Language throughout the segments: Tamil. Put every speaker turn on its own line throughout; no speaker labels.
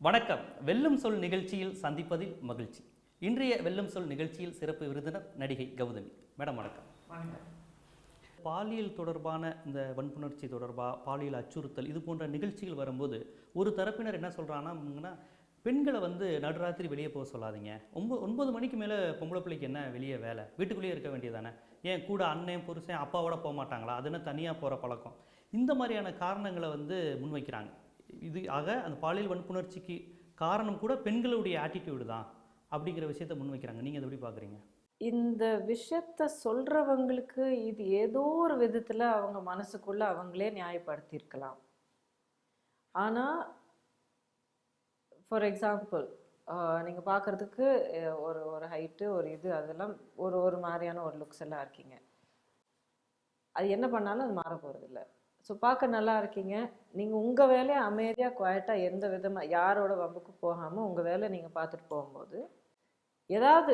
வணக்கம். வெல்லும் சொல் நிகழ்ச்சியில் சந்திப்பதில் மகிழ்ச்சி. இன்றைய வெல்லும் சொல் நிகழ்ச்சியில் சிறப்பு விருந்தினர் நடிகை கௌதமி. மேடம் வணக்கம். பாலியல் தொடர்பான இந்த வன்புணர்ச்சி தொடர்பாக பாலியல் அச்சுறுத்தல் இது போன்ற நிகழ்ச்சிகள் வரும்போது ஒரு தரப்பினர் என்ன சொல்கிறாங்கன்னா, பெண்களை நடுராத்திரி வெளியே போக சொல்லாதீங்க, 9 மணிக்கு மேலே பொம்பளை பிள்ளைக்கு என்ன வெளியே வேலை, வீட்டுக்குள்ளேயே இருக்க வேண்டியதானே, ஏன் கூட அண்ணன் புருஷன் அப்பாவோட போக மாட்டாங்களா, அது என்ன தனியாக போகிற பழக்கம், இந்த மாதிரியான காரணங்களை முன்வைக்கிறாங்க. இது ஆக அந்த பாலியல் வன்புணர்ச்சிக்கு காரணம் கூட பெண்களுடைய ஆட்டிடியூடு தான் அப்படிங்கிற விஷயத்தை முன்வைக்கிறாங்க. நீங்கள் அதை எப்படி பார்க்குறீங்க?
இந்த விஷயத்த சொல்றவங்களுக்கு இது ஏதோ ஒரு விதத்துல அவங்க மனசுக்குள்ள அவங்களே நியாயப்படுத்தியிருக்கலாம். ஆனா ஃபார் எக்ஸாம்பிள் நீங்க பார்க்கறதுக்கு ஒரு ஒரு ஹைட்டு ஒரு இது அதெல்லாம் ஒரு ஒரு மாதிரியான ஒரு லுக்ஸ் எல்லாம் இருக்கீங்க. அது என்ன பண்ணாலும் அது மாற போறதில்ல. ஸோ பார்க்க நல்லா இருக்கீங்க. நீங்கள் உங்கள் வேலையை அமைதியாக குவாய்ட்டாக எந்த விதமாக யாரோட வம்புக்கு போகாமல் உங்கள் வேலையை நீங்கள் பார்த்துட்டு போகும்போது ஏதாவது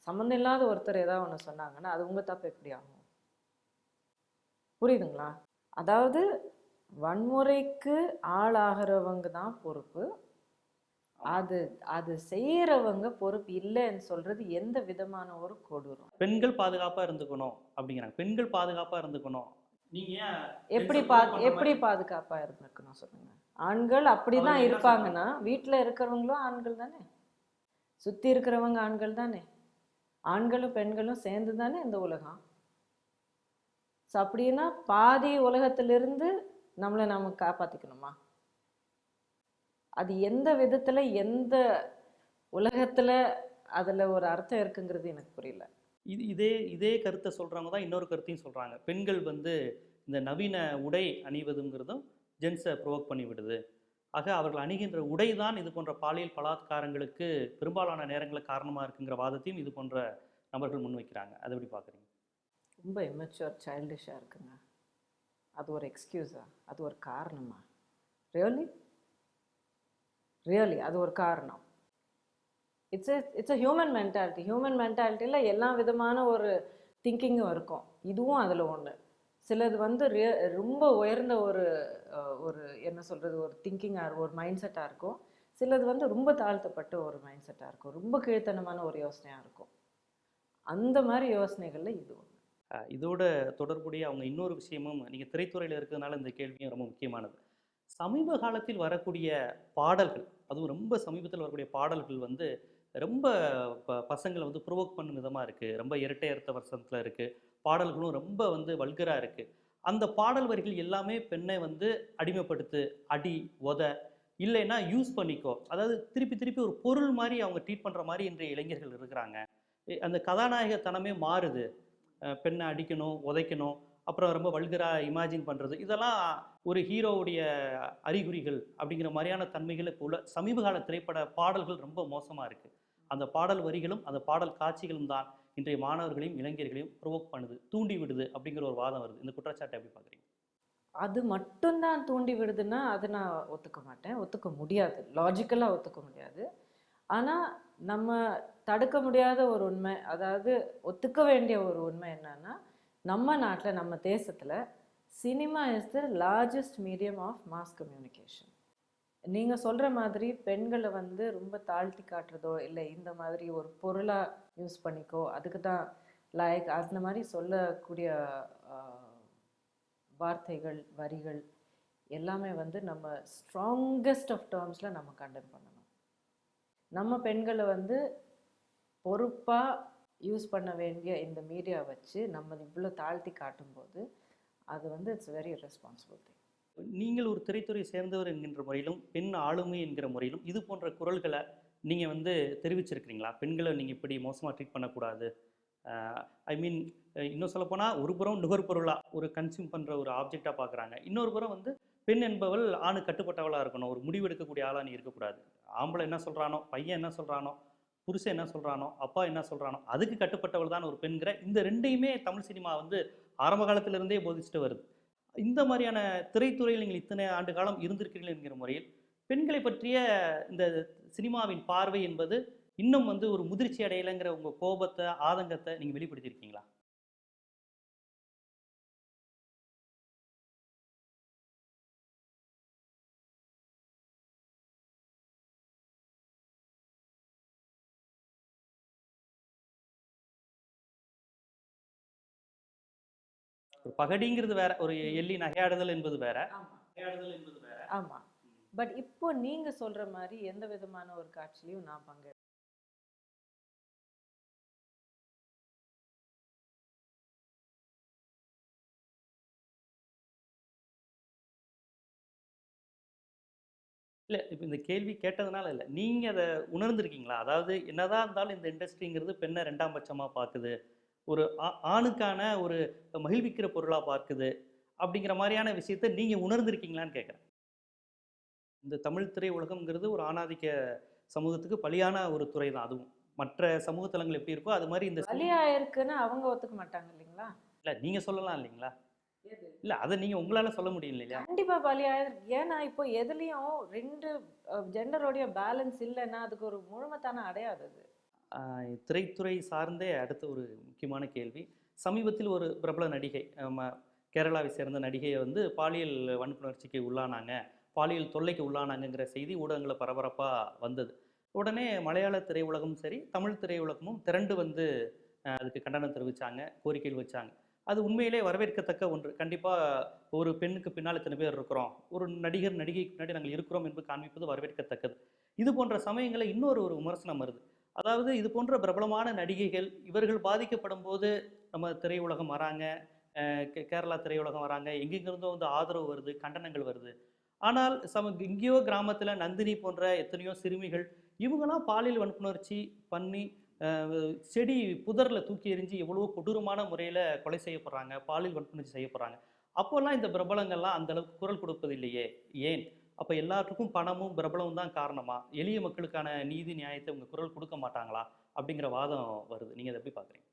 சம்மந்தம் இல்லாத ஒருத்தர் ஏதாவது ஒன்று சொன்னாங்கன்னா அது உங்கள் தப்பு எப்படி ஆகும்? புரியுதுங்களா? அதாவது வன்முறைக்கு ஆளாகிறவங்க தான் பொறுப்பு. அது அது செய்யறவங்க பொறுப்பு இல்லைன்னு சொல்றது எந்த விதமான ஒரு கொடூரம்.
பெண்கள் பாதுகாப்பாக இருந்துக்கணும் அப்படிங்கிறாங்க. பெண்கள் பாதுகாப்பாக இருந்துக்கணும். நீங்க
எப்படி பாதுகாப்பா இருந்திருக்கணும் சொல்லுங்க. ஆண்கள் அப்படிதான் இருப்பாங்கன்னா வீட்டுல இருக்கிறவங்களும் ஆண்கள் தானே, சுத்தி இருக்கிறவங்க ஆண்கள் தானே, ஆண்களும் பெண்களும் சேர்ந்து தானே இந்த உலகம். ஸோ அப்படின்னா பாதி உலகத்திலிருந்து நம்மளை நம்ம காப்பாத்திக்கணுமா? அது எந்த விதத்துல எந்த உலகத்துல அதுல ஒரு அர்த்தம் இருக்குங்கிறது எனக்கு புரியல.
இதே இதே கருத்தை சொல்கிறவங்க தான் இன்னொரு கருத்தையும் சொல்கிறாங்க. பெண்கள் இந்த நவீன உடை அணிவதுங்கிறதும் ஜென்ஸை ப்ரொவோக் பண்ணி விடுது. ஆக அவர்கள் அணிகின்ற உடை தான் இது போன்ற பாலியல் பலாத்காரங்களுக்கு பெரும்பாலான நேரங்களில் காரணமாக இருக்குங்கிற வாதத்தையும் இது போன்ற நபர்கள் முன்வைக்கிறாங்க. அதை எப்படி பார்க்குறீங்க?
ரொம்ப இம்மெச்சூர் சைல்டிஷாக இருக்குங்க. அது ஒரு எக்ஸ்கியூஸா? அது ஒரு காரணமா? ரியலி ரியலி அது ஒரு காரணம்? It's a human mentality. Human மென்டாலிட்டியில் எல்லா விதமான ஒரு திங்கிங்கும் இருக்கும். இதுவும் அதில் ஒன்று. சிலது ரொம்ப உயர்ந்த ஒரு ஒரு என்ன சொல்கிறது, ஒரு திங்கிங்காக ஒரு மைண்ட் செட்டாக இருக்கும். சிலது ரொம்ப தாழ்த்தப்பட்ட ஒரு மைண்ட் செட்டாக இருக்கும். ரொம்ப கீழ்த்தனமான ஒரு யோசனையாக இருக்கும். அந்த மாதிரி யோசனைகளில் இது ஒன்று.
இதோட தொடர்புடைய அவங்க இன்னொரு விஷயமும், நீங்கள் திரைத்துறையில் இருக்கிறதுனால இந்த கேள்வியும் ரொம்ப முக்கியமானது. சமீப காலத்தில் வரக்கூடிய பாடல்கள், அதுவும் ரொம்ப சமீபத்தில் வரக்கூடிய பாடல்கள் ரொம்ப பசங்களை ப்ரொவோக் பண்ணும் விதமாக இருக்குது. ரொம்ப இரட்டை அர்த்த வருஷத்தில் இருக்குது. பாடல்களும் ரொம்ப வல்கராக இருக்குது. அந்த பாடல் வரிகள் எல்லாமே பெண்ணை அடிமைப்படுத்து, அடி, உத, இல்லைன்னா யூஸ் பண்ணிக்கோ, அதாவது திருப்பி திருப்பி ஒரு பொருள் மாதிரி அவங்க ட்ரீட் பண்ணுற மாதிரி இன்றைய இளைஞர்கள் இருக்கிறாங்க. அந்த கதாநாயகத்தனமே மாறுது. பெண்ணை அடிக்கணும், உதைக்கணும், அப்புறம் ரொம்ப வல்கராக இமேஜின் பண்ணுறது, இதெல்லாம் ஒரு ஹீரோவுடைய அறிகுறிகள் அப்படிங்கிற மாதிரியான தன்மைகள் இப்போ உள்ள சமீப கால திரைப்பட பாடல்கள் ரொம்ப மோசமாக இருக்குது. அந்த பாடல் வரிகளும் அந்த பாடல் காட்சிகளும் தான் இன்றைய மாணவர்களையும் இளைஞர்களையும் ப்ரொவோக் பண்ணுது, தூண்டி விடுது அப்படிங்கிற ஒரு வாதம் வருது. இந்த குற்றச்சாட்டை எப்படி பார்க்குறீங்க?
அது மட்டும்தான் தூண்டி விடுதுன்னா அது நான் ஒத்துக்க மாட்டேன், ஒத்துக்க முடியாது, லாஜிக்கலாக ஒத்துக்க முடியாது. ஆனால் நம்ம தடுக்க முடியாத ஒரு உண்மை, அதாவது ஒத்துக்க வேண்டிய ஒரு உண்மை என்னன்னா, நம்ம நாட்டில் நம்ம தேசத்தில் cinema is the largest medium of mass communication. நீங்கள் சொல்கிற மாதிரி பெண்களை ரொம்ப தாழ்த்தி காட்டுறதோ இல்லை இந்த மாதிரி ஒரு பொருளாக யூஸ் பண்ணிக்கோ, அதுக்கு தான் லைக் அந்த மாதிரி சொல்லக்கூடிய வார்த்தைகள் வரிகள் எல்லாமே நம்ம ஸ்ட்ராங்கஸ்ட் ஆஃப் டேர்ம்ஸில் நம்ம கண்டெம் பண்ணணும். நம்ம பெண்களை பொறுப்பாக யூஸ் பண்ண வேண்டிய இந்த மீடியா வச்சு நம்ம இவ்வளோ தாழ்த்தி காட்டும்போது அது இட்ஸ் வெரி ரெஸ்பான்சிபிள் திங்.
நீங்கள் ஒரு திரைத்துறை சேர்ந்தவர் என்கின்ற முறையிலும் பெண் ஆளுமை என்கிற முறையிலும் இது போன்ற குரல்களை நீங்கள் தெரிவிச்சிருக்கிறீங்களா? பெண்களை நீங்கள் இப்படி மோசமாக ட்ரீட் பண்ணக்கூடாது, ஐ மீன் இன்னும் சொல்லப்போனால் ஒரு புறம் நுகர்பொருளாக ஒரு கன்சியூம் பண்ணுற ஒரு ஆப்ஜெக்டாக பார்க்குறாங்க, இன்னொரு புறம் பெண் என்பவள் ஆணு கட்டுப்பட்டவளாக இருக்கணும், ஒரு முடிவு எடுக்கக்கூடிய ஆளாக நீ இருக்கக்கூடாது, ஆம்பளை என்ன சொல்கிறானோ, பையன் என்ன சொல்கிறானோ, புருஷன் என்ன சொல்கிறானோ, அப்பா என்ன சொல்கிறானோ அதுக்கு கட்டுப்பட்டவள் தான் ஒரு பெண்கிற இந்த ரெண்டையுமே தமிழ் சினிமா ஆரம்ப காலத்திலிருந்தே போதிச்சுட்டு வருது. இந்த மாதிரியான திரைத்துறையில் நீங்கள் இத்தனை ஆண்டு காலம் இருந்திருக்கிறீர்கள் என்கிற முறையில் பெண்களை பற்றிய இந்த சினிமாவின் பார்வை என்பது இன்னும் ஒரு முதிர்ச்சி அடையலைங்கிற உங்கள் கோபத்தை, ஆதங்கத்தை நீங்கள் வெளிப்படுத்தியிருக்கீங்களா? ஒரு பகடிங்கிறது வேற, ஒரு எள்ளி நகையாடுதல் என்பது வேற.
ஆமா
நகையாடுதல் என்பது வேற.
ஆமா. பட் இப்போ நீங்க சொல்ற மாதிரி எந்த விதமான ஒரு காட்சியிலையும் நான் பங்கு
இல்ல, இப்ப இந்த கேள்வி கேட்டதுனால இல்ல. நீங்க அத உணர்ந்திருக்கீங்களா? அதாவது என்னதான் இருந்தாலும் இந்த இண்டஸ்ட்ரிங்கிறது பெண்ண 2ஆம் பட்சமா பாக்குது. ஒரு ஆணுக்கான ஒரு மகிழ்விக்கிற பொருளா பார்க்குது. அப்படிங்கிற மாரியான விஷயத்த நீங்க உணர்ந்திருக்கீங்களான்னு கேட்கிறேன். இந்த தமிழ் திரை உலகம்ங்கிறது ஒரு ஆணாதிக்க சமூகத்துக்கு பலியான ஒரு துறை தான் அதுவும். மற்ற சமூக தளங்கள் எப்படி இருக்கோ, அது மாரி இந்த
பலியா இருக்குன்னு அவங்க ஒத்துக்க மாட்டாங்க இல்லைங்களா?
இல்ல நீங்க சொல்லலாம் இல்லைங்களா?
எது?
இல்ல அத நீங்க உங்களால சொல்ல முடியும் இல்லையா?
கண்டிப்பா பலியாயிருக்கு. ஏன்னா இப்போ எதுலயும் 2 ஜெண்டரோடைய பேலன்ஸ் இல்லைன்னா அதுக்கு ஒரு முழுமைத்தான அடையாது அது.
ஆ, திரைத்துறை சார்ந்தே அடுத்த ஒரு முக்கியமான கேள்வி. சமீபத்தில் ஒரு பிரபல நடிகை, கேரளாவை சேர்ந்த நடிகையை வந்து பாலியல் வன்புணர்ச்சிக்கு உள்ளானாங்க, பாலியல் தொல்லைக்கு உள்ளானாங்கங்கிற செய்தி ஊடகங்களில் பரபரப்பாக வந்தது. உடனே மலையாள திரையுலகமும் சரி, தமிழ் திரையுலகமும் திரண்டு வந்து அதுக்கு கண்டனம் தெரிவித்தாங்க, கோரிக்கைகள் வச்சாங்க. அது உண்மையிலே வரவேற்கத்தக்க ஒன்று. கண்டிப்பாக ஒரு பெண்ணுக்கு பின்னால் இத்தனை பேர் இருக்கிறோம், ஒரு நடிகர் நடிகைக்கு பின்னாடி நாங்கள் இருக்கிறோம் என்று காண்பிப்பது வரவேற்கத்தக்கது. இது போன்ற சமயங்களில் இன்னொரு ஒரு விமர்சனம் வருது. அதாவது இது போன்ற பிரபலமான நடிகைகள் இவர்கள் பாதிக்கப்படும் போது நம்ம திரையுலகம் வராங்க, கேரளா திரையுலகம் வராங்க, எங்கெங்கிருந்தோ வந்து ஆதரவு வருது, கண்டனங்கள் வருது. ஆனால் எங்கேயோ கிராமத்துல நந்தினி போன்ற எத்தனையோ சிறுமிகள் இவங்கெல்லாம் பாலியல் வன்புணர்ச்சி பண்ணி செடி புதர்ல தூக்கி எறிஞ்சு எவ்வளவோ கொடூரமான முறையில கொலை செய்யப்படுறாங்க, பாலியல் வன்புணர்ச்சி செய்யப்படுறாங்க. அப்போல்லாம் இந்த பிரபலங்கள்லாம் அந்த அளவுக்கு குரல் கொடுப்பது இல்லையே, ஏன்? அப்ப எல்லாத்துக்கும் பணமும் பிரபலமும் தான் காரணமா? எளிய மக்களுக்கான நீதி நியாயத்தை உங்க குரல் கொடுக்க மாட்டாங்களா? அப்படிங்கிற வாதம் வருது. நீங்க அதை எப்படி பாக்குறீங்க?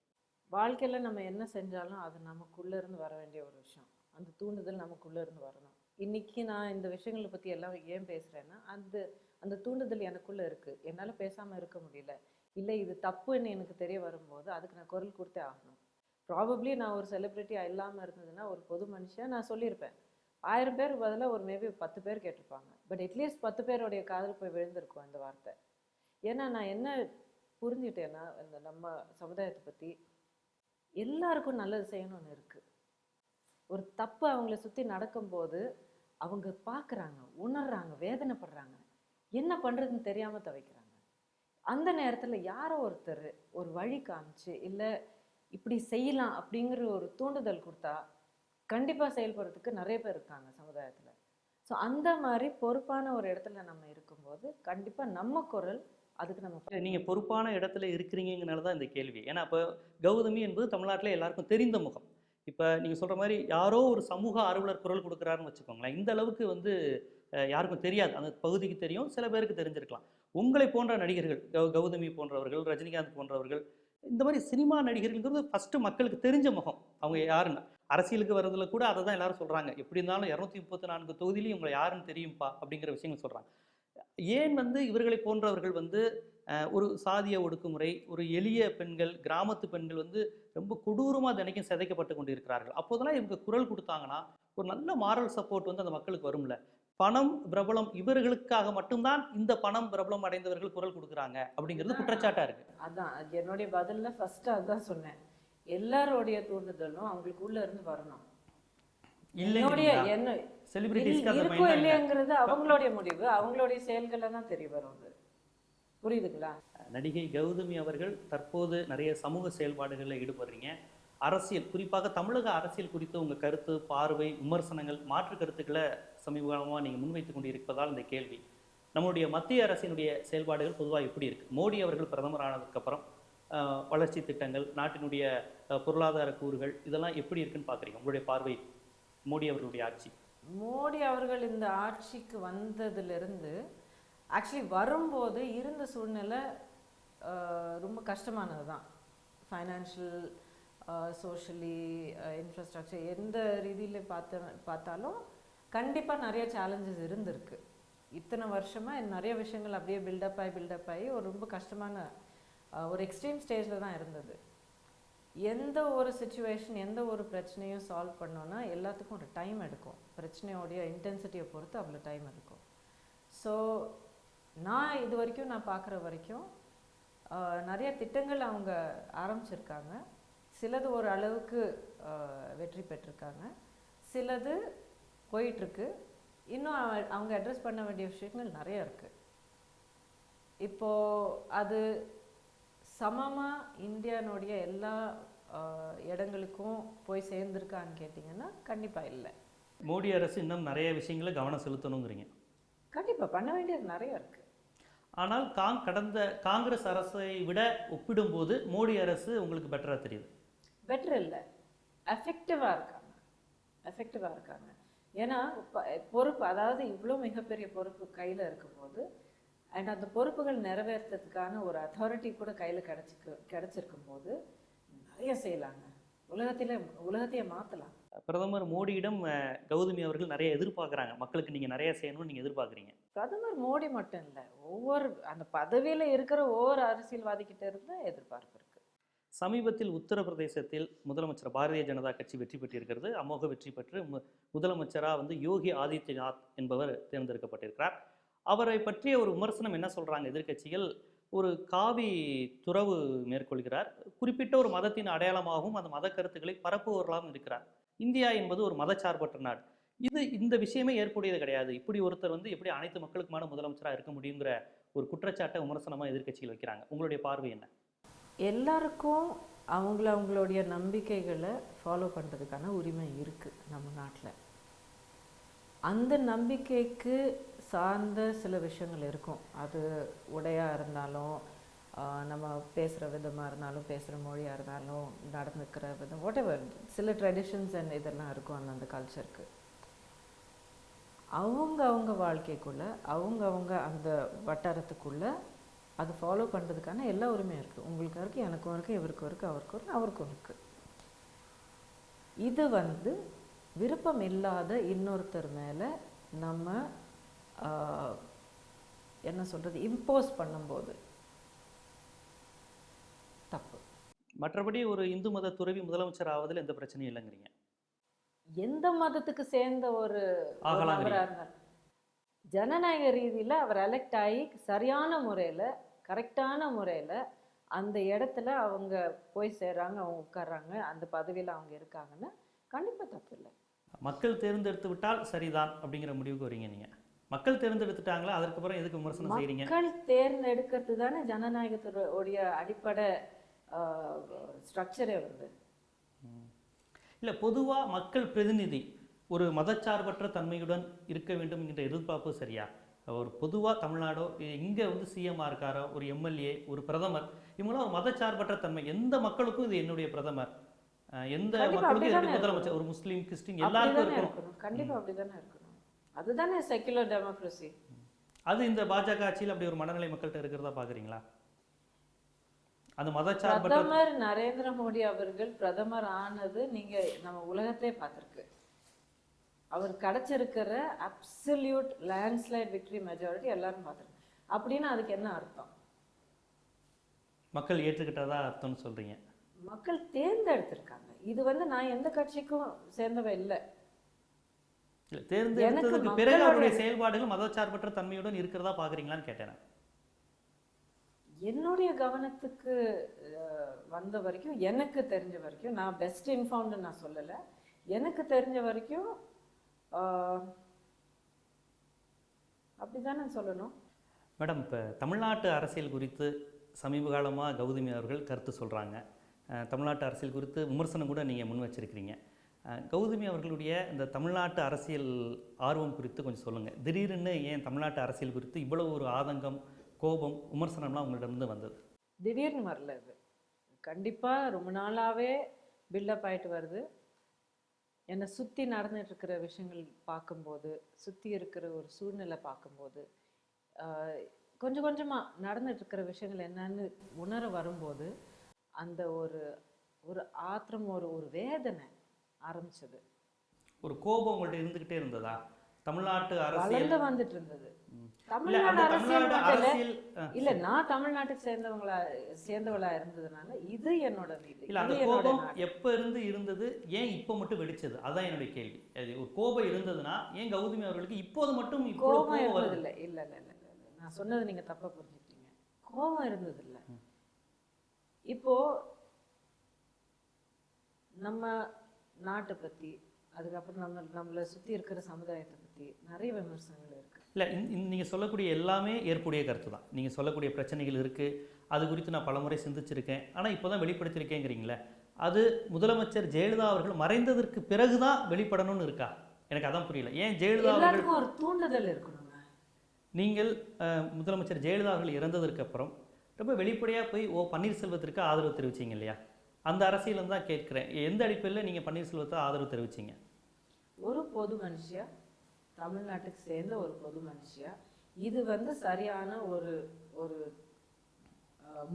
வாழ்க்கையில நம்ம என்ன செஞ்சாலும் அது நமக்குள்ள இருந்து வர வேண்டிய ஒரு விஷயம். அந்த தூண்டுதல் நமக்குள்ள இருந்து வரணும். இன்னைக்கு நான் இந்த விஷயங்களை பத்தி எல்லாம் ஏன் பேசுறேன்னா, அந்த அந்த தூண்டுதல் எனக்குள்ள இருக்கு. என்னால பேசாம இருக்க முடியல. இல்ல இது தப்புன்னு எனக்கு தெரிய வரும்போது அதுக்கு நான் குரல் கொடுத்தே ஆகணும். ப்ராபப்ளி நான் ஒரு செலிபிரிட்டியா இல்லாம இருந்ததுன்னா ஒரு பொது மனுஷன் நான் சொல்லியிருப்பேன். 1000 பேர் பதிலா ஒரு மேபி 10 பேர் கேட்டிருப்பாங்க. பட் அட்லீஸ்ட் 10 பேருடைய காதுல போய் விழுந்திருக்கும் அந்த வார்த்தை. ஏன்னா நான் என்ன புரிஞ்சுட்டேன்னா, இந்த நம்ம சமுதாயத்தை பத்தி எல்லாருக்கும் நல்லது செய்யணும்னு இருக்கு. ஒரு தப்பு அவங்கள சுத்தி நடக்கும்போது அவங்க பார்க்குறாங்க, உணர்றாங்க, வேதனைப்படுறாங்க. என்ன பண்றதுன்னு தெரியாம தவிக்கிறாங்க. அந்த நேரத்துல யாரோ ஒருத்தர் ஒரு வழி காமிச்சு, இல்ல இப்படி செய்யலாம் அப்படிங்கிற ஒரு தூண்டுதல் கொடுத்தா, கண்டிப்பா செயல்படுறதுக்கு நிறைய பேர் இருக்காங்க சமுதாயத்துல. ஸோ அந்த மாதிரி பொறுப்பான ஒரு இடத்துல நம்ம இருக்கும்போது, கண்டிப்பா நம்ம குரல் அதுக்கு நம்ம
நீங்க பொறுப்பான இடத்துல இருக்கிறீங்கங்கனால தான் இந்த கேள்வி. ஏன்னா, அப்ப கௌதமி என்பது தமிழ்நாட்டில எல்லாருக்கும் தெரிந்த முகம். இப்ப நீங்க சொல்ற மாரி யாரோ ஒரு சமூக ஆர்வலர் குரல் கொடுக்குறாருன்னு வச்சுக்கோங்களேன். இந்த அளவுக்கு வந்து யாருக்கும் தெரியாது. அந்த பகுதிக்கு தெரியும். சில பேருக்கு தெரிஞ்சிருக்கலாம். உங்களை போன்ற நடிகர்கள், கௌதமி போன்றவர்கள், ரஜினிகாந்த் போன்றவர்கள், இந்த மாரி சினிமா நடிகர்கள்ங்கிறது ஃபர்ஸ்ட்டு மக்களுக்கு தெரிஞ்ச முகம். அவங்க யாருன்னு. அரசியலுக்கு வரதுல கூட அத தான் எல்லாரும் சொல்றாங்க. எப்படி இருந்தாலும் 234 தொகுதியிலும் இவங்கள யாருன்னு தெரியும்ப்பா அப்படிங்கிற விஷயங்கள் சொல்றாங்க. ஏன் வந்து இவர்களை போன்றவர்கள் வந்து ஒரு சாதிய ஒடுக்குமுறை, ஒரு எளிய பெண்கள், கிராமத்து பெண்கள் வந்து ரொம்ப கொடூரமா தினைக்கும் சிதைக்கப்பட்டு கொண்டிருக்கிறார்கள். அப்போதெல்லாம் இவங்க குரல் குடுத்தாங்கன்னா, ஒரு நல்ல மாரல் சப்போர்ட் வந்து அந்த மக்களுக்கு வரும்ல. பணம், பிரபலம் இவர்களுக்காக மட்டும் தான் இந்த பணம், பிரபலம் அடைந்தவர்கள் குரல் குடுக்குறாங்க அப்படிங்கிறது குற்றச்சாட்டா இருக்கு.
அதான் அது என்னுடைய பதில்ல ஃபர்ஸ்ட் அதான் சொன்னேன். எல்லாரோடைய தூண்டுதலும் அவங்களுக்கு உள்ள இருந்து வரணும். என்னுடைய
இல்லைங்கிறீங்களா?
என்ன
செலிபிரிட்டீஸ்க்கு அந்த
இருக்கோ
மைண்ட்லாம் இல்ல.
இல்லையாங்கிறது அவங்களுடைய முடிவு, அவங்களுடைய செயல்களை தான் தெரிய வரும் அது. புரியுதுங்களா?
நடிகை கௌதமி அவர்கள் தற்போது நிறைய சமூக செயல்பாடுகளில் ஈடுபடுறீங்க. அரசியல், குறிப்பாக தமிழக அரசியல் குறித்து உங்க கருத்து, பார்வை, விமர்சனங்கள், மாற்று கருத்துக்களை சமீப காலமா நீங்க முன்வைத்துக் கொண்டு இருப்பதால் இந்த கேள்வி. நம்மளுடைய மத்திய அரசினுடைய செயல்பாடுகள் பொதுவாக எப்படி இருக்கு? மோடி அவர்கள் பிரதமர் ஆனதுக்கு அப்புறம் வளர்ச்சி திட்டங்கள், நாட்டினுடைய பொருளாதார கூறுகள் இதெல்லாம் எப்படி இருக்குன்னு பார்க்குறீங்க உங்களுடைய பார்வை, மோடி அவர்களுடைய ஆட்சி?
மோடி அவர்கள் இந்த ஆட்சிக்கு வந்ததிலிருந்து ஆக்சுவலி வரும்போது இருந்த சூழ்நிலை ரொம்ப கஷ்டமானது தான். ஃபைனான்ஷியல், சோஷியலி, இன்ஃப்ராஸ்ட்ரக்சர் எந்த ரீதியில் பார்த்தாலும் கண்டிப்பாக நிறைய சேலஞ்சஸ் இருந்திருக்கு. இத்தனை வருஷமாக நிறைய விஷயங்கள் அப்படியே பில்டப் ஆகி ஒரு ரொம்ப கஷ்டமான ஒரு எக்ஸ்ட்ரீம் ஸ்டேஜில் தான் இருந்தது. எந்த ஒரு சுச்சுவேஷன், எந்த ஒரு பிரச்சனையும் சால்வ் பண்ணோன்னா எல்லாத்துக்கும் ஒரு டைம் எடுக்கும். பிரச்சனையோடைய இன்டென்சிட்டியை பொறுத்து அவ்வளோ டைம் எடுக்கும். ஸோ நான் இது வரைக்கும் நான் பார்க்குற வரைக்கும் நிறைய திட்டங்கள் அவங்க ஆரம்பிச்சிருக்காங்க. சிலது ஒரு அளவுக்கு வெற்றி பெற்றிருக்காங்க, சிலது போயிட்டுருக்கு. இன்னும் அவங்க அட்ரஸ் பண்ண வேண்டிய விஷயங்கள் நிறைய இருக்குது. இப்போது அது சமமாக இந்தியானுடைய எல்லா இடங்களுக்கும் போய் சேர்ந்துருக்கான்னு கேட்டிங்கன்னா கண்டிப்பாக இல்லை.
மோடி அரசு இன்னும் நிறைய விஷயங்களை கவனம் செலுத்தணுங்கிறீங்க.
கண்டிப்பாக பண்ண வேண்டியது நிறைய இருக்குது.
ஆனால் கடந்த காங்கிரஸ் அரசை விட ஒப்பிடும்போது மோடி அரசு உங்களுக்கு பெட்டராக தெரியுது?
பெட்டர் இல்லை, எஃபெக்டிவாக இருக்காங்க. ஏன்னா பொறுப்பு, அதாவது இவ்வளோ மிகப்பெரிய பொறுப்பு கையில் இருக்கும்போது அண்ட் அந்த பொறுப்புகள் நிறைவேற்றுறதுக்கான ஒரு அத்தாரிட்டி கூட கையில் கிடச்சிருக்கும் போது நிறைய செய்யலாங்க. உலகத்தையே மாற்றலாம்.
பிரதமர் மோடியிடம் கௌதமி அவர்கள் நிறைய எதிர்பார்க்குறாங்க, மக்களுக்கு நீங்கள் நிறைய செய்யணும்னு நீங்கள் எதிர்பார்க்குறீங்க.
பிரதமர் மோடி மட்டும் இல்லை, அந்த பதவியில் இருக்கிற ஒவ்வொரு அரசியல்வாதிக்கிட்ட இருந்து எதிர்பார்ப்பு இருக்கு.
சமீபத்தில் உத்தரப்பிரதேசத்தில் முதலமைச்சர் பாரதிய ஜனதா கட்சி வெற்றி பெற்றிருக்கிறது. அமோக வெற்றி பெற்று முதலமைச்சராக யோகி ஆதித்யநாத் என்பவர் தேர்ந்தெடுக்கப்பட்டிருக்கிறார். அவரை பற்றிய ஒரு விமர்சனம் என்ன சொல்றாங்க எதிர்க்கட்சிகள்? ஒரு காவி துறவு மேற்கொள்கிறார், குறிப்பிட்ட ஒரு மதத்தின் அடையாளமாகவும் அந்த மத கருத்துக்களை பரப்புவர்களாகவும் இருக்கிறார். இந்தியா என்பது ஒரு மதச்சார்பற்ற நாடு. இந்த விஷயமே ஏற்புடையது கிடையாது. இப்படி ஒருத்தர் எப்படி அனைத்து மக்களுக்குமான முதலமைச்சராக இருக்க முடியுங்கிற ஒரு குற்றச்சாட்டை விமர்சனமாக எதிர்க்கட்சிகள் வைக்கிறாங்க. உங்களுடைய பார்வை என்ன?
எல்லாருக்கும் அவங்களுடைய நம்பிக்கைகளை ஃபாலோ பண்ணுறதுக்கான உரிமை இருக்குது நம்ம நாட்டில். அந்த நம்பிக்கைக்கு சார்ந்த சில விஷயங்கள் இருக்கும். அது உடையாக இருந்தாலும், நம்ம பேசுகிற விதமாக இருந்தாலும், பேசுகிற மொழியாக இருந்தாலும், நடந்துக்கிற விதம், whatever, சில ட்ரெடிஷன்ஸ் அண்ட் இதெல்லாம் இருக்கும் அந்த கல்ச்சருக்கு. அவங்க வாழ்க்கைக்குள்ளே அவங்க அந்த வட்டாரத்துக்குள்ளே அது ஃபாலோ பண்ணுறதுக்கான எல்லா உரிமையும் இருக்குது. உங்களுக்கு இருக்குது, எனக்கும் இருக்குது, இவருக்கும் இருக்குது, அவருக்கும் இருக்குது. இது விருப்பம் இல்லாத இன்னொருத்தர் மேலே நம்ம என்ன சொல்கிறது, இம்போஸ் பண்ணும்போது தப்பு.
மற்றபடி ஒரு இந்து மத துறவி முதலமைச்சர் ஆவதில் எந்த பிரச்சனையும் இல்லைங்கிறீங்க?
எந்த மதத்துக்கு சேர்ந்த ஒரு நபராக இருந்தாலும் ஜனநாயக ரீதியில் அவர் எலெக்ட் ஆகி சரியான முறையில், கரெக்டான முறையில் அந்த இடத்துல அவங்க போய் சேர்றாங்க, அவங்க உட்கார்றாங்க, அந்த பதவியில் அவங்க இருக்காங்கன்னா கண்டிப்பாக தப்பு இல்லை. மக்கள்
தேர்ந்தெடுத்து விட்டால் சரிதான் அப்படிங்கிற முடிவுக்கு வரீங்க நீங்கள்? மக்கள் தேர்ந்தெடுத்துட்டாங்களா, அதற்கப்புறம் எதுக்கு விமர்சனம் செய்கிறீங்க?
மக்கள் தேர்ந்தெடுக்கிறது தானே ஜனநாயகத்துடைய அடிப்படை ஸ்ட்ரக்சரே வருது.
இல்லை, பொதுவாக மக்கள் பிரதிநிதி ஒரு மதச்சார்பற்ற தன்மையுடன் இருக்க வேண்டும் என்கிற எதிர்பார்ப்பு சரியா? ஒரு பொதுவாக தமிழ்நாடோ இங்கே சிஎம்மாக இருக்காரோ, ஒரு எம்எல்ஏ, ஒரு பிரதமர், இவங்களாம் ஒரு மதச்சார்பற்ற தன்மை, எந்த மக்களுக்கும் இது என்னுடைய பிரதமர், எந்த மக்களுக்கும் என்னுடைய முதலமைச்சர், ஒரு முஸ்லீம் கிறிஸ்டின் எல்லாருக்கும் இருக்கணும்.
கண்டிப்பாக அப்படிதானே இருக்கணும். அதுதானே செக்குலர் டெமோக்ரஸி.
அது இந்த பாஜக ஆட்சியில் அப்படி ஒரு மனநிலை மக்கள்கிட்ட இருக்கிறதா பார்க்குறீங்களா? அந்த மதச்சார்பற்ற
பிரதமர் நரேந்திர மோடி அவர்கள் பிரதமர் ஆனது நம்ம உலகத்திலே பார்த்துருக்கு. அவர் கிடைச்சிருக்கிற அப்சல்யூட் லேண்ட்ஸ்லைட் விக்டரி மெஜாரிட்டி எல்லாரும் பார்த்துருக்கு. அப்படின்னா அதுக்கு என்ன அர்த்தம்?
மக்கள் ஏற்றுக்கிட்டதா அர்த்தம்னு சொல்றீங்க?
மக்கள் தேர்ந்தெடுத்திருக்காங்க. இது நான் எந்த கட்சிக்கும் சேர்ந்தவ இல்லை.
தேர்ந்தெடுத்ததுக்கு பிறகு அவருடைய செயல்பாடுகள் மதச்சார்பற்ற தன்மையுடன் இருக்கிறதா பார்க்குறீங்களான்னு கேட்டேன்.
என்னுடைய கவனத்துக்கு வந்த வரைக்கும், எனக்கு தெரிஞ்ச வரைக்கும், நான் பெஸ்ட் இன்ஃபார்ம்டு நான் சொல்லலை, எனக்கு தெரிஞ்ச வரைக்கும் அப்படிதானே சொல்லணும்.
மேடம், இப்போ தமிழ்நாட்டு அரசியல் குறித்து சமீப காலமாக கௌதமி அவர்கள் கருத்து சொல்கிறாங்க. தமிழ்நாட்டு அரசியல் குறித்து விமர்சனம் கூட நீங்கள் முன் வச்சிருக்கிறீங்க. கௌதமி அவர்களுடைய இந்த தமிழ்நாட்டு அரசியல் ஆர்வம் குறித்து கொஞ்சம் சொல்லுங்கள். திடீர்னு ஏன் தமிழ்நாட்டு அரசியல் குறித்து இவ்வளவு ஒரு ஆதங்கம், கோபம், விமர்சனம்லாம் உங்களிடம் வந்தது?
திடீர்னு வரல, இது கண்டிப்பாக ரொம்ப நாளாகவே பில்டப் ஆகிட்டு வருது. என்னை சுற்றி நடந்துட்டுருக்கிற விஷயங்கள் பார்க்கும்போது, சுற்றி இருக்கிற ஒரு சூழ்நிலை பார்க்கும்போது, கொஞ்சம் கொஞ்சமாக நடந்துட்டுருக்கிற விஷயங்கள் என்னன்னு உணர வரும்போது அந்த ஒரு ஆத்திரம், ஒரு வேதனை ஆரம்பிச்சது.
ஒரு கோபம் உங்கள்ட்ட இருந்துகிட்டே இருந்ததா? தமிழ்நாட்டு அரசியல்
வந்துட்டு இருந்தது. தமிழ்நாடு அரசியல் இல்ல, நான் தமிழ்நாட்டுக்கு சேர்ந்தவளா இருந்ததுனால இது என்னோட வீடு.
இல்ல, அந்த கோபம் எப்ப இருந்து இருந்தது, ஏன் இப்ப மட்டும் வெடிச்சது? அதான் என்னுடைய கேள்வி. ஒரு கோபம் இருந்ததுன்னா ஏன் கௌதமி அவர்களுக்கு இப்போது மட்டும்
கோபம் இருந்தது இல்லை? இல்ல இல்ல இல்ல, நான் சொன்னது நீங்க தப்பா புரிஞ்சுக்கிட்டீங்க. கோபம் இருந்தது இல்லை. இப்போ நம்ம நாட்டை பத்தி, அதுக்கப்புறம் நம்மளை சுத்தி இருக்கிற சமுதாயத்தை பத்தி நிறைய விமர்சனங்கள் இருக்கு.
இல்லை, நீங்கள் சொல்லக்கூடிய எல்லாமே ஏற்புடைய கருத்து தான். நீங்கள் சொல்லக்கூடிய பிரச்சனைகள் இருக்குது, அது குறித்து நான் பலமுறை சிந்திச்சிருக்கேன். ஆனால் இப்போ தான் வெளிப்படுத்தியிருக்கேங்கிறீங்களே, அது முதலமைச்சர் ஜெயலலிதா அவர்கள் மறைந்ததற்கு பிறகு தான் வெளிப்படணும்னு இருக்கா? எனக்கு அதான் புரியல. ஏன் ஜெயலலிதா அவர்கள்
எல்லாத்துக்கும் ஒரு தூண்டுதல் இருக்கணுங்க.
நீங்கள் முதலமைச்சர் ஜெயலலிதா அவர்கள் இறந்ததற்கு அப்புறம் ரொம்ப வெளிப்படையாக போய் பன்னீர்செல்வத்திற்கு ஆதரவு தெரிவிச்சிங்க இல்லையா? அந்த அரசியல் தான் கேட்குறேன். எந்த அடிப்படையில் நீங்கள் பன்னீர்செல்வத்தை ஆதரவு தெரிவிச்சிங்க?
ஒரு பொது மனுஷியா, தமிழ்நாட்டுக்கு சேர்ந்த ஒரு பொது மனுஷியா, இது சரியான ஒரு ஒரு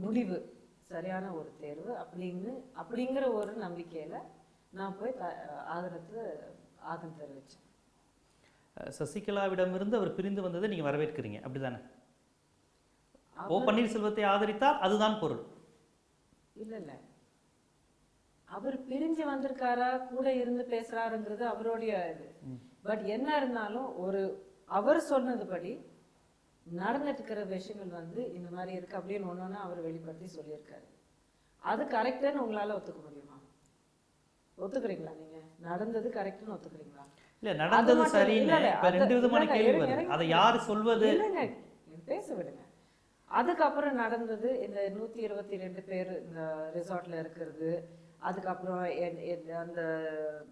முடிவு, சரியான ஒரு தேர்வு அப்படிங்கிற ஒரு நம்பிக்கையில நான் போய் ஆதரவு தெரிவிச்சேன்.
சசிகலாவிடமிருந்து அவர் பிரிந்து வந்ததை நீங்கள் வரவேற்கிறீங்க, அப்படிதானே? பன்னீர்செல்வத்தை ஆதரித்தால் அதுதான் பொருள்.
இல்ல, அவர் பிரிஞ்சு வந்திருக்காரா, கூட இருந்து பேசுறாருங்கிறது அவருடைய இது. பட் என்ன இருந்தாலும் அவர் சொன்னதுபடி நடந்துட்டு இருக்கிற விஷயங்கள் இந்த மாதிரி இருக்கு அப்படின்னு ஒன்னொன்னு அவர் வெளிப்படுத்தி சொல்லியிருக்காரு. அது கரெக்டுன்னு உங்களால ஒத்துக்க முடியுமா? ஒத்துக்கிறீங்களா? நீங்க நடந்தது கரெக்ட்னு ஒத்துக்கிறீங்களா?
இல்ல, நடந்தது சரின்னு ரெண்டு விதமான கேள்வி வருது. அதை யார் சொல்வது?
பேச விடுங்க. அதுக்கப்புறம் நடந்தது இந்த 122 பேர் இந்த ரிசார்ட்ல இருக்கிறது, அதுக்கப்புறம் அந்த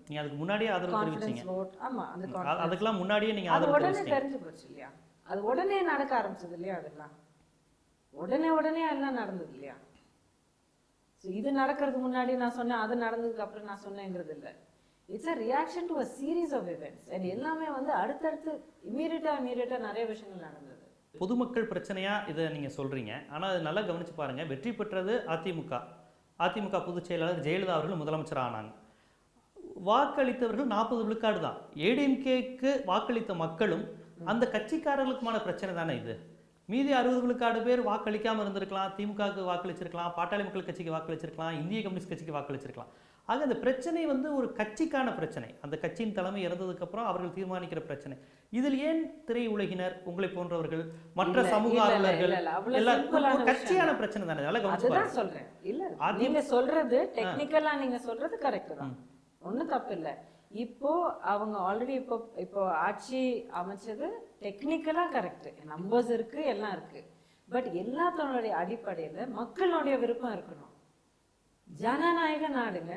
நீங்க அதுக்கு முன்னாடியே ஆதரவு தெரிவிச்சீங்க.
ஆமா, அந்த
அதுக்கெல்லாம் முன்னாடியே நீங்க
அது
ஆதரவு
உடனே தெரிஞ்சு போச்சு இல்லையா? அது உடனே நடக்க ஆரம்பிச்சது இல்லையா? அதெல்லாம் உடனே எல்லாம் நடந்தது இல்லையா? இது நடக்கிறதுக்கு முன்னாடி நான் சொன்னேன், அது நடந்ததுக்கு அப்புறம் நான் சொன்னேங்கிறது இல்லை. It's a reaction to a series of events. And எல்லாமே அடுத்தடுத்து இமீடியட்டா நிறைய விஷயங்கள் நடந்தது.
பொதுமக்கள் பிரச்சனையா இதை நீங்க சொல்றீங்க. ஆனா அது நல்லா கவனிச்சு பாருங்க, வெற்றி பெற்றது அதிமுக பொதுச் செயலாளர் ஜெயலலிதா அவர்கள் முதலமைச்சர் ஆனாங்க. வாக்களித்தவர்கள் 40 விழுக்காடு தான். ஏடிஎம்கேக்கு வாக்களித்த மக்களும் அந்த கட்சிக்காரர்களுக்குமான பிரச்சனை தானே இது. மீதி 60 விழுக்காடு பேர் வாக்களிக்காமல் இருந்திருக்கலாம், திமுகவுக்கு வாக்களிச்சிருக்கலாம், பாட்டாளி மக்கள் கட்சிக்கு வாக்களிச்சிருக்கலாம், இந்திய கம்யூனிஸ்ட் கட்சிக்கு வாக்களிச்சிருக்கலாம். ஆக அந்த பிரச்சனை ஒரு கட்சிக்கான பிரச்சனை. அந்த கட்சியின் தலைமை இறந்ததுக்கு அப்புறம் அவர்கள் தீர்மானிக்கிற பிரச்சனை. இதில் ஏன் திரை உலகினர், உங்களை போன்றவர்கள், மற்ற சமூக ஆர்வலர்கள் எல்லாம் கட்சியான பிரச்சனை தானே? அதெல்லாம் கவனிச்சு
சொல்றேன். இல்ல, நீங்க சொல்றது டெக்னிக்கலா நீங்க சொல்றது கரெக்ட் தான், ஒண்ணும் தப்பு இல்ல. இப்போ அவங்க ஆல்ரெடி இப்போ ஆட்சி அமைச்சது டெக்னிக்கலா கரெக்ட், நம்பர்ஸ் இருக்கு, எல்லாம் இருக்கு. பட் எல்லாத்தோடைய அடிப்படையில மக்களுடைய விருப்பம் இருக்கணும். ஜனநாயக நாடுங்க,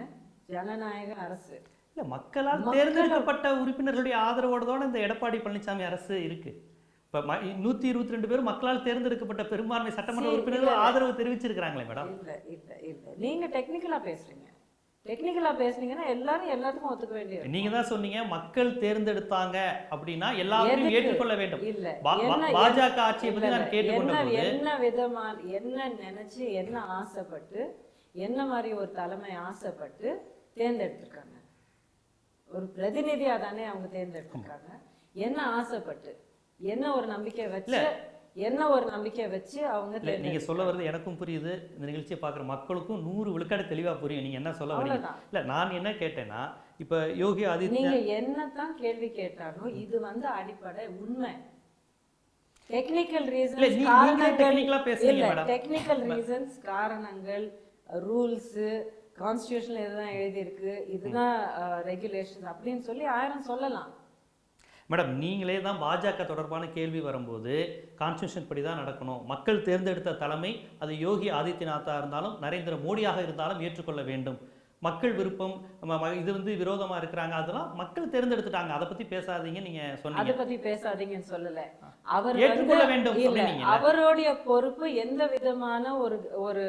ஜனநாயக அரசு.
இல்ல, மக்களால் தேர்ந்தெடுக்கப்பட்ட உறுப்பினர்களுடைய ஆதரவோட தான் இந்த எடப்பாடி பழனிசாமி அரசு இருக்கு. இப்ப 122 பேர் மக்களால் தேர்ந்தெடுக்கப்பட்ட பெரும்பான்மை சட்டமன்ற உறுப்பினர்கள் ஆதரவு தெரிவிச்சிருக்காங்களே மேடம்.
இல்ல நீங்க டெக்னிக்கலா பேசுறீங்க. டெக்னிக்கலா பேசுனீங்கன்னா எல்லாத்துக்கும் ஒத்துக்க வேண்டியது.
நீங்க தான் சொன்னீங்க மக்கள் தேர்ந்தெடுத்தாங்க அப்படின்னா எல்லாரும் ஏற்றுக்கொள்ள வேண்டும்.
இல்ல,
பாஜக ஆட்சியை பத்தி நான் கேட்டுக்கொண்டேன்.
என்ன விதமான, என்ன நினைச்சு, என்ன ஆசைப்பட்டு, என்ன மாதிரி ஒரு தலைமை ஆசைப்பட்டு தேர்ந்தெடுத்திருக்காங்க? ஒரு பிரதிநிதியா தானே அவங்க தேர்ந்தெடுத்திருக்காங்க. என்ன ஆசைப்பட்டு, என்ன ஒரு நம்பிக்கை வச்சு அவங்க.
நீங்க சொல்ல வருது எனக்கும் புரியுது, இந்த நிகழ்ச்சியை பார்க்குற மக்களுக்கும் 100 விழுக்காடு தெளிவா புரியும் நீங்க என்ன சொல்ல வரீங்க. இல்ல, நான் என்ன கேட்டேன்னா, இப்ப யோகி ஆதித்யநாத்
நீங்க என்னதான் கேள்வி கேட்டாலும் இது அடிப்படை உண்மை. டெக்னிக்கல் ரீசன்ஸ், டெக்னிக்கல் ரீசன்ஸ், காரணங்கள், ரூல்ஸ், கான்ஸ்டிடியூஷன்ல இதுதான் எழுதியிருக்கு, இதுதான் ரெகுலேஷன் அப்படின்னு சொல்லி 1000 சொல்லலாம்.
மேடம், நீங்களே தான் பாஜக தொடர்பான கேள்வி வரும்போது கான்ஸ்டியூஷன் படி தான் நடக்கணும், மக்கள் தேர்ந்தெடுத்த தலைமை அது யோகி ஆதித்யநாத்தா இருந்தாலும் நரேந்திர மோடியாக இருந்தாலும் ஏற்றுக்கொள்ள வேண்டும், மக்கள் விருப்பம் இது விரோதமா இருக்கிறாங்க, அதெல்லாம் மக்கள் தேர்ந்தெடுத்துட்டாங்க, அதை பத்தி பேசாதீங்க நீங்க சொன்னீங்க.
அதை பத்தி பேசாதீங்கன்னு சொல்லல, அவர்
ஏற்றுக்கொள்ள வேண்டும்.
அவருடைய பொறுப்பு எந்த விதமான ஒரு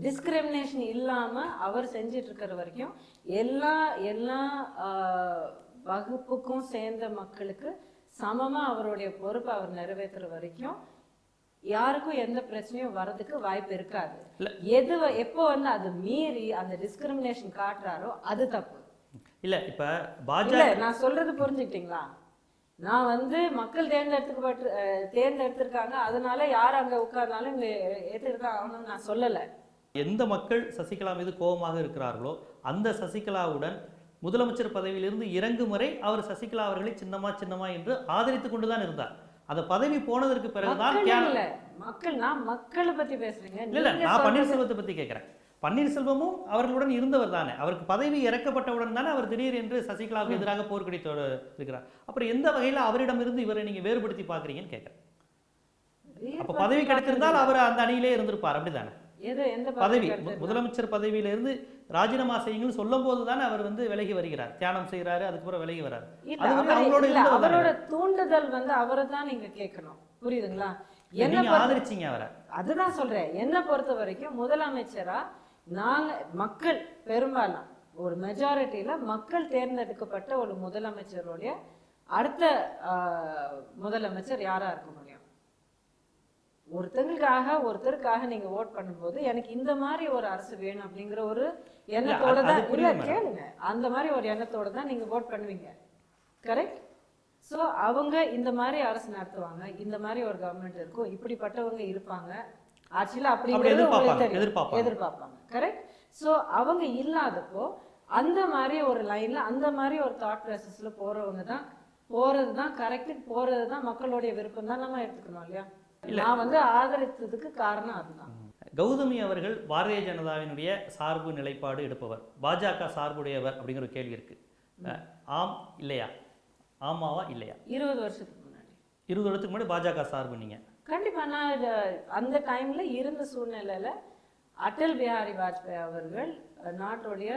டிஸ்கிரிமினேஷன் இல்லாம அவர் செஞ்சிட்டு இருக்கிற வரைக்கும் எல்லா வகுப்புக்கும் சேர்ந்த மக்களுக்கு சமமா அவருடைய பொறுப்பை அவர் நிறைவேற்றுற வரைக்கும் யாருக்கும் எந்த பிரச்சனையும் வர்றதுக்கு வாய்ப்பு இருக்காது. எப்போ அது மீறி அந்த டிஸ்கிரிமினேஷன் காட்டுறாரோ அது தப்பு
இல்ல. இப்ப பாஜக,
நான் சொல்றது புரிஞ்சுக்கிட்டீங்களா? நான் மக்கள் தேர்ந்தெடுத்திருக்காங்க, அதனால யார் அங்க உட்கார்ந்தாலும் இங்க ஏத்துக்கிட்டாங்க நான் சொல்லல.
எந்த மக்கள் சசிகலா மீது கோபமாக இருக்கிறார்களோ அந்த சசிகலாவுடன் முதலமைச்சர் பதவியிலிருந்து இறங்கும் வரை அவர் சசிகலா அவர்களை சின்னமா என்று ஆதரித்துக் கொண்டுதான் இருந்தார். அந்த பதவி போனதற்கு பிறகுதான்
மக்களை பத்தி பேசுறீங்க.
இல்ல, நான் பன்னீர்செல்வத்தை பத்தி கேட்கிறேன். பன்னீர்செல்வமும் அவர்களுடன் இருந்தவர் தானே. அவருக்கு பதவி இறக்கப்பட்டவுடன் தானே அவர் திடீர் என்று சசிகலாவுக்கு எதிராக போர்க்கொடி இருக்கிறார். அப்புறம் எந்த வகையில் அவரிடமிருந்து இவரை நீங்க வேறுபடுத்தி பார்க்குறீங்கன்னு கேட்குறேன். அப்போ பதவி கிடைத்திருந்தால் அவர் அந்த அணியிலே இருந்திருப்பார், அப்படிதானே?
எந்த
பதவி முதலமைச்சர் பதவியிலிருந்து ராஜினாமா செய்யுங்கன்னு சொல்லும் போது தானே அவர் வந்து விலகி வருகிறார், தியானம் செய்கிறாரு, அதுக்கப்புறம் விலகி வர்றாரு.
அவரோட தூண்டுதல் வந்து அவரை தான் நீங்க கேட்கணும், புரியுதுங்களா?
என்ன ஆதரிச்சீங்க அவரை?
அதுதான் சொல்றேன். என்னை பொறுத்த வரைக்கும் முதலமைச்சரா நாங்க மக்கள் பெரும்பாலும் ஒரு மெஜாரிட்டியில மக்கள் தேர்ந்தெடுக்கப்பட்ட ஒரு முதலமைச்சருடைய அடுத்த முதலமைச்சர் யாரா இருக்க முடியும்? ஒருத்தருக்காக நீங்க ஓட் பண்ணும்போது எனக்கு இந்த மாதிரி ஒரு அரசு வேணும் அப்படிங்கிற ஒரு எண்ணத்தோட தான், இல்ல கேளுங்க, அந்த மாதிரி ஒரு எண்ணத்தோட தான் நீங்க ஓட் பண்ணுவீங்க, கரெக்ட்? ஸோ அவங்க இந்த மாதிரி அரசு நடத்துவாங்க, இந்த மாதிரி ஒரு கவர்மெண்ட் இருக்கும், இப்படிப்பட்டவங்க இருப்பாங்க ஆக்சுவலா அப்படிங்கிறது எதிர்பார்ப்பாங்க, கரெக்ட்? ஸோ அவங்க இல்லாதப்போ அந்த மாதிரி ஒரு லைன்ல அந்த மாதிரி ஒரு தாட் ப்ராசஸ்ல போறது தான் கரெக்ட், போறது தான் மக்களுடைய விருப்பம் தான் நம்ம எடுத்துக்கணும் இல்லையா? நான் வந்து ஆதரித்ததுக்கு காரணம் அதுதான்.
கௌதமி அவர்கள் பாரதிய ஜனதாவினுடைய சார்பு நிலைப்பாடு எடுப்பவர், பாஜக சார்புடையவர் அப்படிங்கிற ஒரு கேள்வி இருக்கு. ஆம் இல்லையா? ஆமாவா இல்லையா?
20 வருஷத்துக்கு முன்னாடி
20 வருடத்துக்கு முன்னாடி பாஜக சார்பு நீங்க?
கண்டிப்பா. நான் அந்த டைம்ல இருந்த சூழ்நிலையில அடல் பிஹாரி வாஜ்பாய் அவர்கள் நாட்டுடைய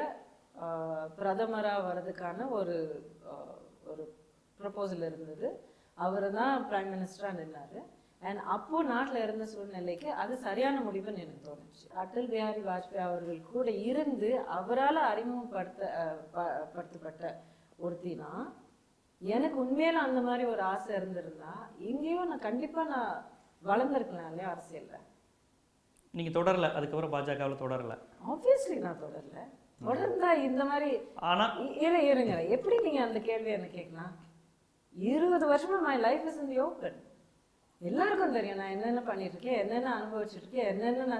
பிரதமரா வர்றதுக்கான ஒரு ப்ரொபோசல் இருந்தது. அவர் தான் பிரைம் மினிஸ்டரா நின்னாரு. அண்ட் அப்போ நாட்டில் இருந்த சூழ்நிலைக்கு அது சரியான முடிவுன்னு எனக்கு தோணுச்சு. அடல் பிஹாரி வாஜ்பாய் அவர்கள் கூட இருந்து அவரால் அறிமுகப்படுத்தப்பட்ட ஒருத்தினா எனக்கு உண்மையில அந்த மாதிரி ஒரு ஆசை இருந்திருந்தா எங்கேயும் நான் கண்டிப்பா நான் வளர்ந்துருக்கலாம் இல்லையா அரசியல்ல.
நீங்க தொடரல, அதுக்கப்புறம் பாஜகவில் தொடரல?
ஆப்வியஸ்லி நான் தொடரல. தொடர்ந்தா இந்த மாதிரி இருங்க, எப்படி நீங்க அந்த கேள்வி என்ன கேட்கலாம்? 20 வருஷமா my life is in the open. எல்லாருக்கும் தெரியும் நான் என்னென்ன பண்ணிட்டு இருக்கேன், என்னென்ன அனுபவிச்சுட்டு இருக்கேன், என்னென்ன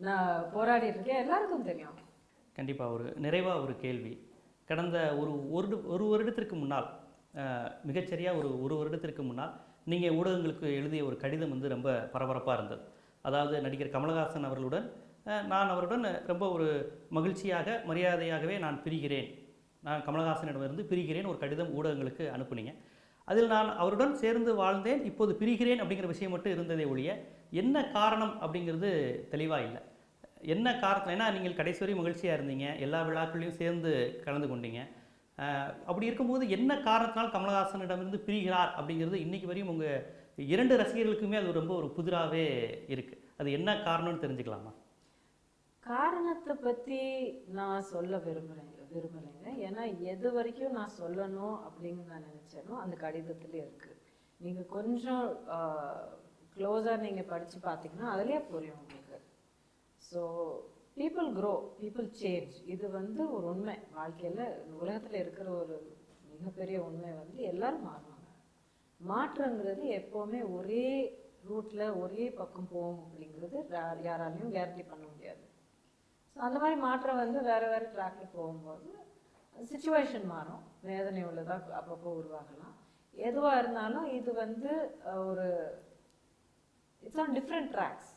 நான் போராடிட்டு இருக்கேன், எல்லாருக்கும் தெரியும்.
கண்டிப்பா. ஒரு நிறைவா ஒரு கேள்வி, கடந்த ஒரு வருடத்திற்கு முன்னால், மிகச்சரியாக ஒரு வருடத்திற்கு முன்னால் நீங்கள் ஊடகங்களுக்கு எழுதிய ஒரு கடிதம் வந்து ரொம்ப பரபரப்பாக இருந்தது. அதாவது நடிகர் கமலஹாசன் அவர்களுடன் நான் அவருடன் ரொம்ப ஒரு மகிழ்ச்சியாக மரியாதையாகவே நான் பிரிகிறேன், நான் கமலஹாசனிடமிருந்து பிரிகிறேன் ஒரு கடிதம் ஊடகங்களுக்கு அனுப்புனீங்க. அதில் நான் அவருடன் சேர்ந்து வாழ்ந்தேன், இப்போது பிரிகிறேன் அப்படிங்கிற விஷயம் மட்டும் இருந்ததே ஒழிய என்ன காரணம் அப்படிங்கிறது தெளிவாக இல்லை. என்ன காரணம்? ஏன்னா நீங்கள் கடைசி வரை மகிழ்ச்சியாக இருந்தீங்க, எல்லா விழாக்களையும் சேர்ந்து கலந்து கொண்டீங்க. அப்படி இருக்கும்போது என்ன காரணத்தினால் கமலஹாசனிடமிருந்து பிரிகிறார் அப்படிங்கிறது இன்றைக்கி வரையும் உங்கள் 2 ரசிகர்களுக்குமே அது ரொம்ப ஒரு புதிராகவே இருக்குது. அது என்ன காரணம்னு தெரிஞ்சுக்கலாமா?
காரணத்தை பற்றி நான் சொல்ல விரும்பலைங்க. ஏன்னா எது வரைக்கும் நான் சொல்லணும் அப்படின்னு நான் நினச்சேனோ அந்த கடிதத்துல இருக்குது. நீங்கள் கொஞ்சம் க்ளோஸாக நீங்கள் படித்து பார்த்தீங்கன்னா அதிலே புரியும் உங்களுக்கு. So people grow, people change. இது வந்து ஒரு உண்மை, வாழ்க்கையில் உலகத்தில் இருக்கிற ஒரு மிகப்பெரிய உண்மை வந்து எல்லாரும் மாறுவாங்க. மாற்றங்கிறது எப்போவுமே ஒரே ரூட்டில் ஒரே பக்கம் போகும் அப்படிங்கிறது யாராலையும் கேரண்டி பண்ண முடியாது. ஸோ அந்த மாதிரி மாற்றம் வந்து வேறு வேறு ட்ராக்ல போகும்போது சிச்சுவேஷன் மாறும், வேதனை உள்ளதாக அப்பப்போ உருவாகலாம். எதுவாக இருந்தாலும் இது வந்து ஒரு இட்ஸ் ஆன் டிஃப்ரெண்ட் ட்ராக்ஸ்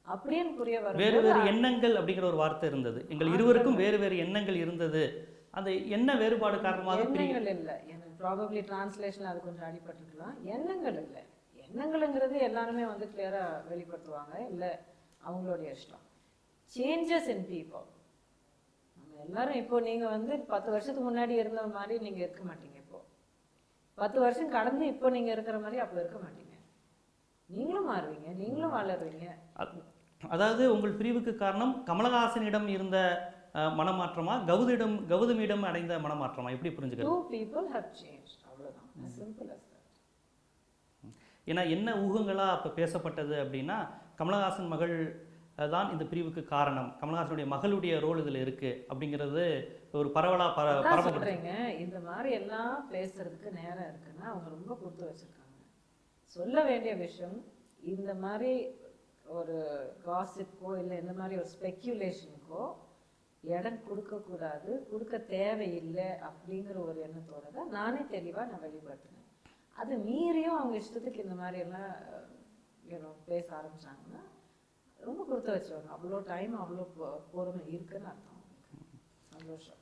அப்படின்னு புரிய வரும்.
வேறு வேறு எண்ணங்கள் அப்படிங்கிற ஒரு வார்த்தை இருந்தது, எங்கள் இருவருக்கும் வேறு வேறு எண்ணங்கள் இருந்தது. அந்த என்ன வேறுபாடு காரணமாக
எண்ணங்கள் இல்லை, எனக்கு ப்ராபப்ளி டிரான்ஸ்லேஷன் அது கொஞ்சம் அடிபட்டுருக்கலாம். எண்ணங்கள் இல்லை, எண்ணங்கள்ங்கிறது எல்லாருமே வந்து கிளியராக வெளிப்படுத்துவாங்க, இல்லை அவங்களுடைய இஷ்டம். Changes in people. நம்ம எல்லாரும் இப்போ நீங்கள் வந்து 10 வருஷத்துக்கு முன்னாடி இருந்த மாதிரி நீங்கள் இருக்க மாட்டீங்க. இப்போ 10 வருஷம் கடந்து இப்போ நீங்கள் இருக்கிற மாதிரி அப்போ இருக்க மாட்டீங்க. நீங்களும் மாறுவீங்க, நீங்களும் வளருவீங்க.
அதாவது உங்கள் பிரிவுக்கு காரணம் கமலஹாசனிடம் இருந்த மனமாற்றமா, கௌதமியிடம் அடைந்த மனமாற்றமா, எப்படி புரிஞ்சுக்கிறது?
2 people have changed, அவ்வளவுதான். as simple as that.
ஏன்னா என்ன ஊகங்களா அப்போ பேசப்பட்டது அப்படின்னா, கமலஹாசன் மகள் தான் இந்த பிரிவுக்கு காரணம், கமலஹாசனுடைய மகளுடைய ரோல் இதில் இருக்கு அப்படிங்கிறது ஒரு பரவலாக
சொல்றீங்க. இந்த மாதிரி எல்லாம் பேசுறதுக்கு நேரம் இருக்குன்னா அவங்க ரொம்ப கொடுத்து வச்சிருக்காங்க. சொல்ல வேண்டிய விஷயம் இந்த மாதிரி ஒரு காசிப்கோ இல்லை இந்த மாதிரி ஒரு ஸ்பெக்யூலேஷனுக்கோ இடம் கொடுக்கக்கூடாது, கொடுக்க தேவையில்லை அப்படிங்கிற ஒரு எண்ணத்தோட தான் நானே தெளிவாக நான் வெளிப்படுத்தினேன். அது மீறியும் அவங்க இஷ்டத்துக்கு இந்த மாதிரி எல்லாம் பேச ஆரம்பிச்சாங்கன்னா ரொம்ப கொடுத்து வச்சவங்க. அவ்வளோ டைம் அவ்வளோ பொறுமை இருக்குன்னு அர்த்தம். சந்தோஷம்.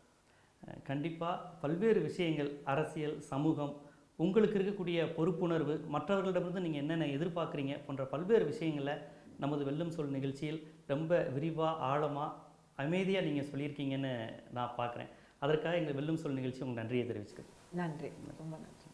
கண்டிப்பாக பல்வேறு விஷயங்கள், அரசியல், சமூகம், உங்களுக்கு இருக்கக்கூடிய பொறுப்புணர்வு, மற்றவர்களிடமிருந்து நீங்கள் என்னென்ன எதிர்பார்க்குறீங்க போன்ற பல்வேறு விஷயங்களை நமது வெல்லும் சொல் நிகழ்ச்சியில் ரொம்ப விரிவாக, ஆழமாக, அமைதியாக நீங்கள் சொல்லியிருக்கீங்கன்னு நான் பார்க்குறேன். அதற்காக எங்கள் வெல்லும் சொல் நிகழ்ச்சி உங்களுக்கு நன்றியை தெரிவிச்சுக்கிறேன்.
நன்றி, ரொம்ப நன்றி.